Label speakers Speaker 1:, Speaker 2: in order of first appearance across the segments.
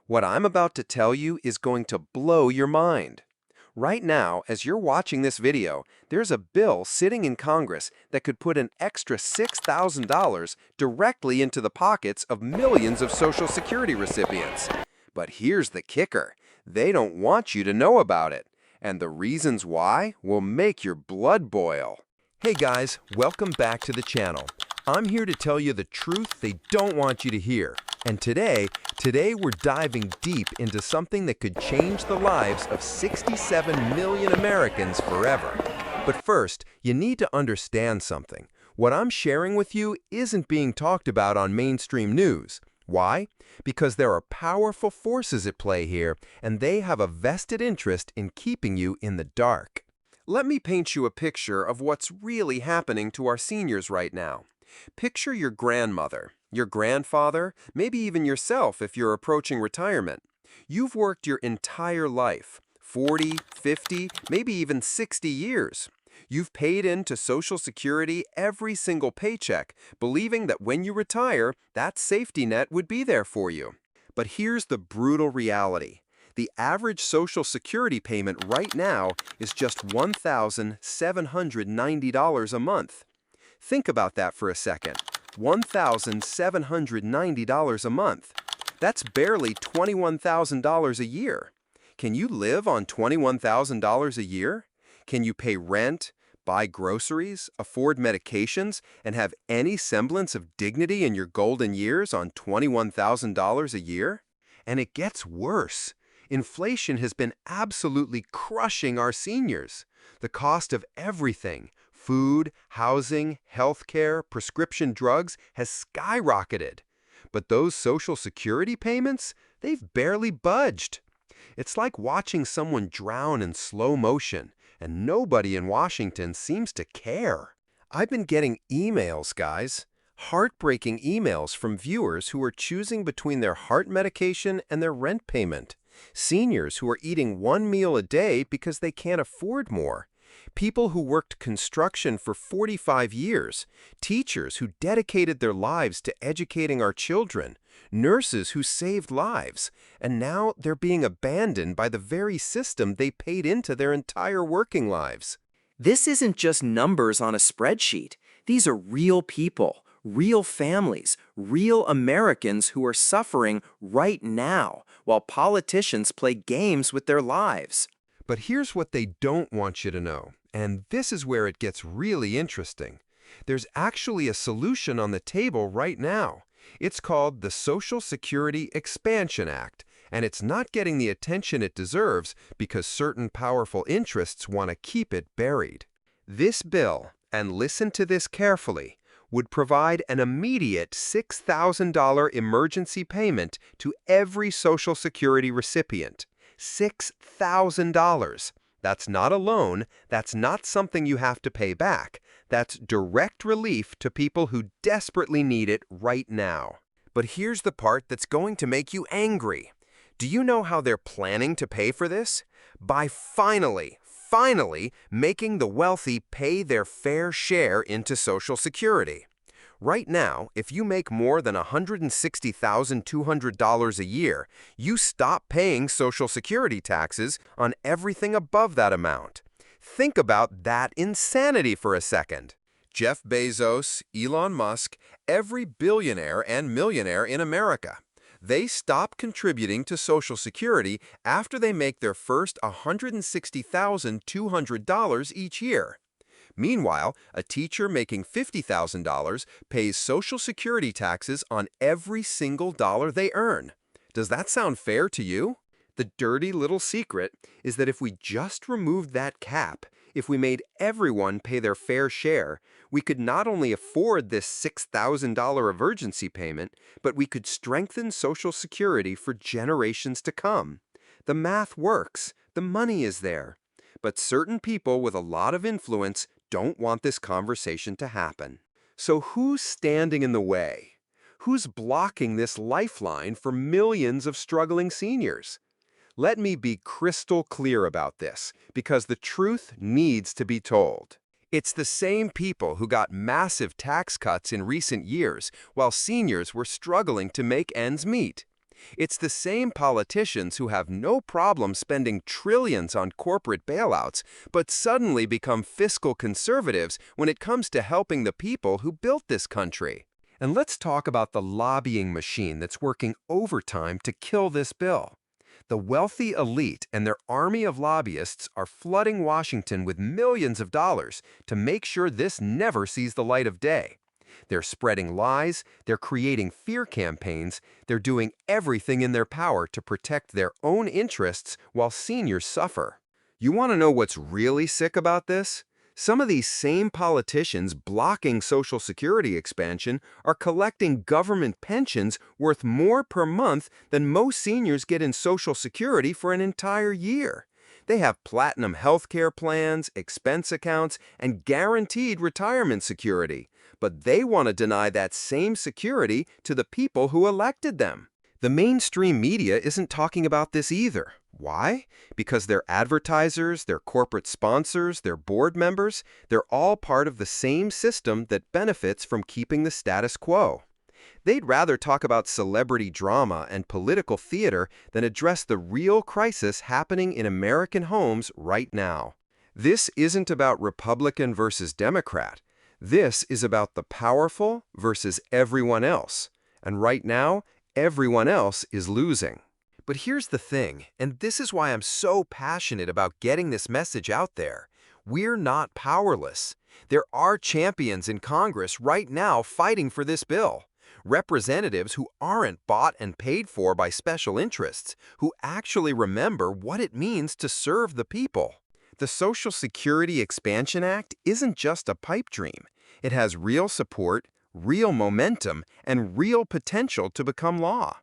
Speaker 1: What I'm about to tell you is going to blow your mind. Right now, as you're watching this video, there's a bill sitting in Congress that could put an extra $6,000 directly into the pockets of millions of Social Security recipients. But here's the kicker. They don't want you to know about it. And the reasons why will make your blood boil. Hey guys, welcome back to the channel. I'm here to tell you the truth they don't want you to hear. And today we're diving deep into something that could change the lives of 67 million Americans forever. But first, you need to understand something. What I'm sharing with you isn't being talked about on mainstream news. Why? Because there are powerful forces at play here, and they have a vested interest in keeping you in the dark. Let me paint you a picture of what's really happening to our seniors right now. Picture your grandmother, your grandfather, maybe even yourself if you're approaching retirement. You've worked your entire life, 40, 50, maybe even 60 years. You've paid into Social Security every single paycheck, believing that when you retire, that safety net would be there for you. But here's the brutal reality. The average Social Security payment right now is just $1,790 a month. Think about that for a second. $1,790 a month. That's barely $21,000 a year. Can you live on $21,000 a year? Can you pay rent, buy groceries, afford medications, and have any semblance of dignity in your golden years on $21,000 a year? And it gets worse. Inflation has been absolutely crushing our seniors. The cost of everything, food, housing, healthcare, prescription drugs, has skyrocketed. But those Social Security payments, they've barely budged. It's like watching someone drown in slow motion, and nobody in Washington seems to care. I've been getting emails, guys. Heartbreaking emails from viewers who are choosing between their heart medication and their rent payment. Seniors who are eating one meal a day because they can't afford more. People who worked construction for 45 years. Teachers who dedicated their lives to educating our children. Nurses who saved lives. And now they're being abandoned by the very system they paid into their entire working lives.
Speaker 2: This isn't just numbers on a spreadsheet. These are real people, real families, real Americans who are suffering right now while politicians play games with their lives.
Speaker 1: But here's what they don't want you to know, and this is where it gets really interesting. There's actually a solution on the table right now. It's called the Social Security Expansion Act, and it's not getting the attention it deserves because certain powerful interests want to keep it buried. This bill, and listen to this carefully, would provide an immediate $6,000 emergency payment to every Social Security recipient. $6,000. That's not a loan. That's not something you have to pay back. That's direct relief to people who desperately need it right now. But here's the part that's going to make you angry. Do you know how they're planning to pay for this? By finally making the wealthy pay their fair share into Social Security. Right now, if you make more than $160,200 a year, you stop paying Social Security taxes on everything above that amount. Think about that insanity for a second. Jeff Bezos, Elon Musk, every billionaire and millionaire in America. They stop contributing to Social Security after they make their first $160,200 each year. Meanwhile, a teacher making $50,000 pays Social Security taxes on every single dollar they earn. Does that sound fair to you? The dirty little secret is that if we just removed that cap, if we made everyone pay their fair share, we could not only afford this $6,000 emergency payment, but we could strengthen Social Security for generations to come. The math works. The money is there. But certain people with a lot of influence don't want this conversation to happen. So who's standing in the way? Who's blocking this lifeline for millions of struggling seniors? Let me be crystal clear about this, because the truth needs to be told. It's the same people who got massive tax cuts in recent years while seniors were struggling to make ends meet. It's the same politicians who have no problem spending trillions on corporate bailouts, but suddenly become fiscal conservatives when it comes to helping the people who built this country. And let's talk about the lobbying machine that's working overtime to kill this bill. The wealthy elite and their army of lobbyists are flooding Washington with millions of dollars to make sure this never sees the light of day. They're spreading lies, they're creating fear campaigns, they're doing everything in their power to protect their own interests while seniors suffer. You want to know what's really sick about this? Some of these same politicians blocking Social Security expansion are collecting government pensions worth more per month than most seniors get in Social Security for an entire year. They have platinum health care plans, expense accounts, and guaranteed retirement security. But they want to deny that same security to the people who elected them. The mainstream media isn't talking about this either. Why? Because their advertisers, their corporate sponsors, their board members, they're all part of the same system that benefits from keeping the status quo. They'd rather talk about celebrity drama and political theater than address the real crisis happening in American homes right now. This isn't about Republican versus Democrat. This is about the powerful versus everyone else. And right now, everyone else is losing. But here's the thing, and this is why I'm so passionate about getting this message out there. We're not powerless. There are champions in Congress right now fighting for this bill. Representatives who aren't bought and paid for by special interests, who actually remember what it means to serve the people. The Social Security Expansion Act isn't just a pipe dream. It has real support, real momentum, and real potential to become law.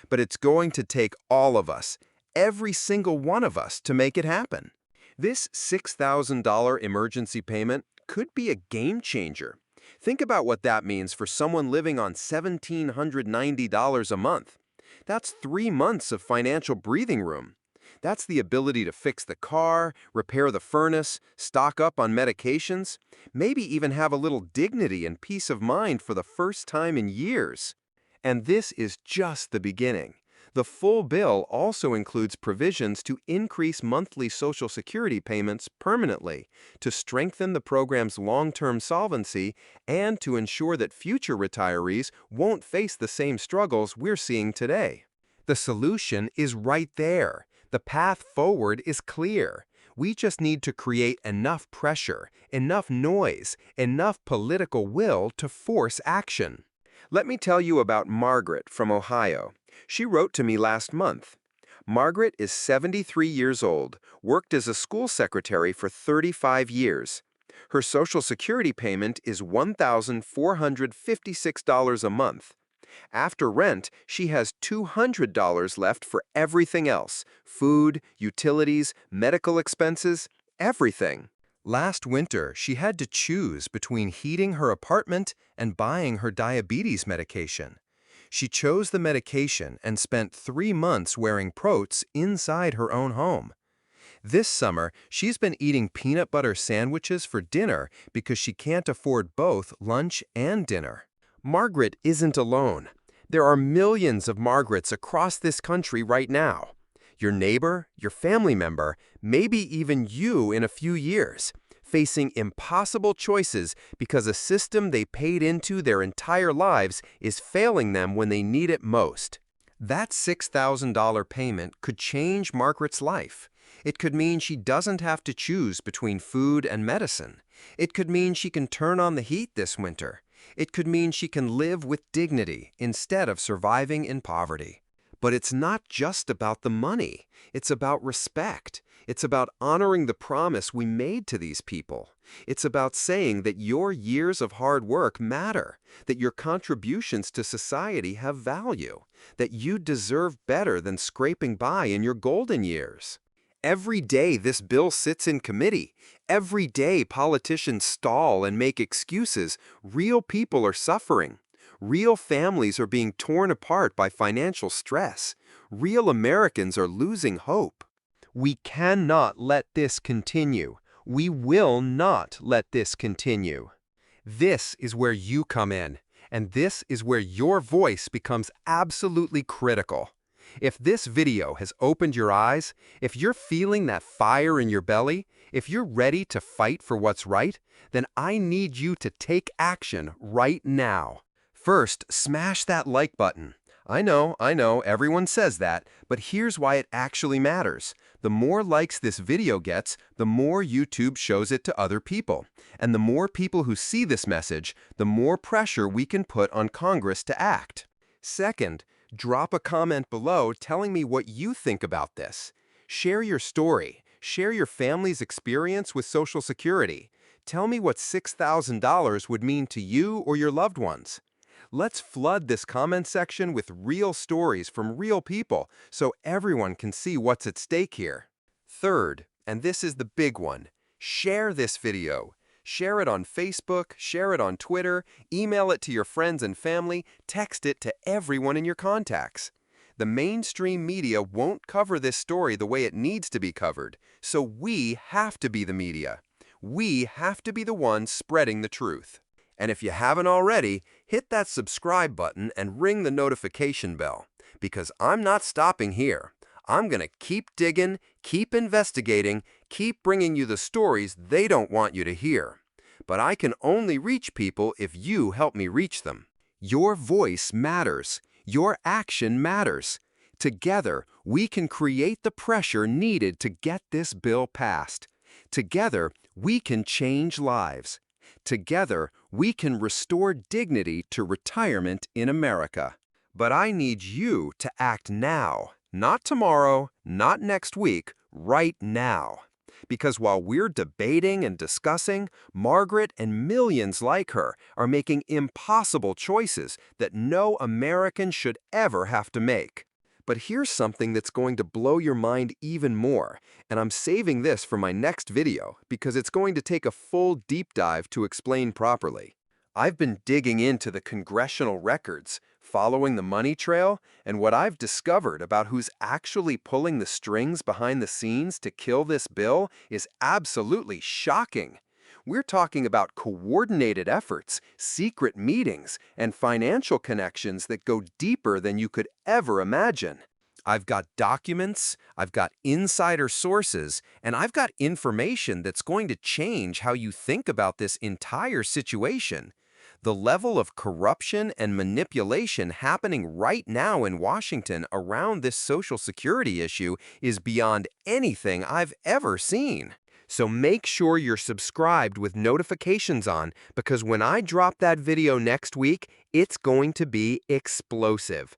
Speaker 1: But it's going to take all of us, every single one of us, to make it happen. This $6,000 emergency payment could be a game changer. Think about what that means for someone living on $1,790 a month. That's 3 months of financial breathing room. That's the ability to fix the car, repair the furnace, stock up on medications, maybe even have a little dignity and peace of mind for the first time in years. And this is just the beginning. The full bill also includes provisions to increase monthly Social Security payments permanently, to strengthen the program's long-term solvency, and to ensure that future retirees won't face the same struggles we're seeing today. The solution is right there. The path forward is clear. We just need to create enough pressure, enough noise, enough political will to force action. Let me tell you about Margaret from Ohio. She wrote to me last month. Margaret is 73 years old, worked as a school secretary for 35 years. Her Social Security payment is $1,456 a month. After rent, she has $200 left for everything else: food, utilities, medical expenses, everything. Last winter, she had to choose between heating her apartment and buying her diabetes medication. She chose the medication and spent 3 months wearing Protes inside her own home. This summer, she's been eating peanut butter sandwiches for dinner because she can't afford both lunch and dinner. Margaret isn't alone. There are millions of Margarets across this country right now. Your neighbor, your family member, maybe even you in a few years, facing impossible choices because a system they paid into their entire lives is failing them when they need it most. That $6,000 payment could change Margaret's life. It could mean she doesn't have to choose between food and medicine. It could mean she can turn on the heat this winter. It could mean she can live with dignity instead of surviving in poverty. But it's not just about the money. It's about respect. It's about honoring the promise we made to these people. It's about saying that your years of hard work matter, that your contributions to society have value, that you deserve better than scraping by in your golden years. Every day this bill sits in committee, every day politicians stall and make excuses, real people are suffering. Real families are being torn apart by financial stress. Real Americans are losing hope. We cannot let this continue. We will not let this continue. This is where you come in, and this is where your voice becomes absolutely critical. If this video has opened your eyes, if you're feeling that fire in your belly, if you're ready to fight for what's right, then I need you to take action right now. First, smash that like button. I know, everyone says that, but here's why it actually matters. The more likes this video gets, the more YouTube shows it to other people. And the more people who see this message, the more pressure we can put on Congress to act. Second, drop a comment below telling me what you think about this. Share your story. Share your family's experience with Social Security. Tell me what $6,000 would mean to you or your loved ones. Let's flood this comment section with real stories from real people so everyone can see what's at stake here. Third, and this is the big one, share this video. Share it on Facebook, share it on Twitter, email it to your friends and family, text it to everyone in your contacts. The mainstream media won't cover this story the way it needs to be covered, so we have to be the media. We have to be the ones spreading the truth. And if you haven't already, hit that subscribe button and ring the notification bell, because I'm not stopping here. I'm going to keep digging, keep investigating, keep bringing you the stories they don't want you to hear. But I can only reach people if you help me reach them. Your voice matters. Your action matters. Together, we can create the pressure needed to get this bill passed. Together, we can change lives. Together, we can restore dignity to retirement in America. But I need you to act now, not tomorrow, not next week, right now. Because while we're debating and discussing, Margaret and millions like her are making impossible choices that no American should ever have to make. But here's something that's going to blow your mind even more, and I'm saving this for my next video because it's going to take a full deep dive to explain properly. I've been digging into the congressional records, following the money trail, and what I've discovered about who's actually pulling the strings behind the scenes to kill this bill is absolutely shocking. We're talking about coordinated efforts, secret meetings, and financial connections that go deeper than you could ever imagine. I've got documents, I've got insider sources, and I've got information that's going to change how you think about this entire situation. The level of corruption and manipulation happening right now in Washington around this Social Security issue is beyond anything I've ever seen. So make sure you're subscribed with notifications on, because when I drop that video next week, it's going to be explosive.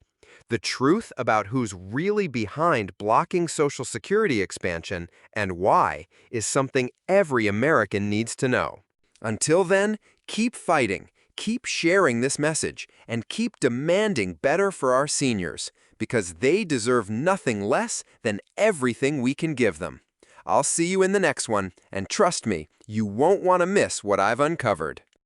Speaker 1: The truth about who's really behind blocking Social Security expansion and why is something every American needs to know. Until then, keep fighting, keep sharing this message, and keep demanding better for our seniors, because they deserve nothing less than everything we can give them. I'll see you in the next one, and trust me, you won't want to miss what I've uncovered.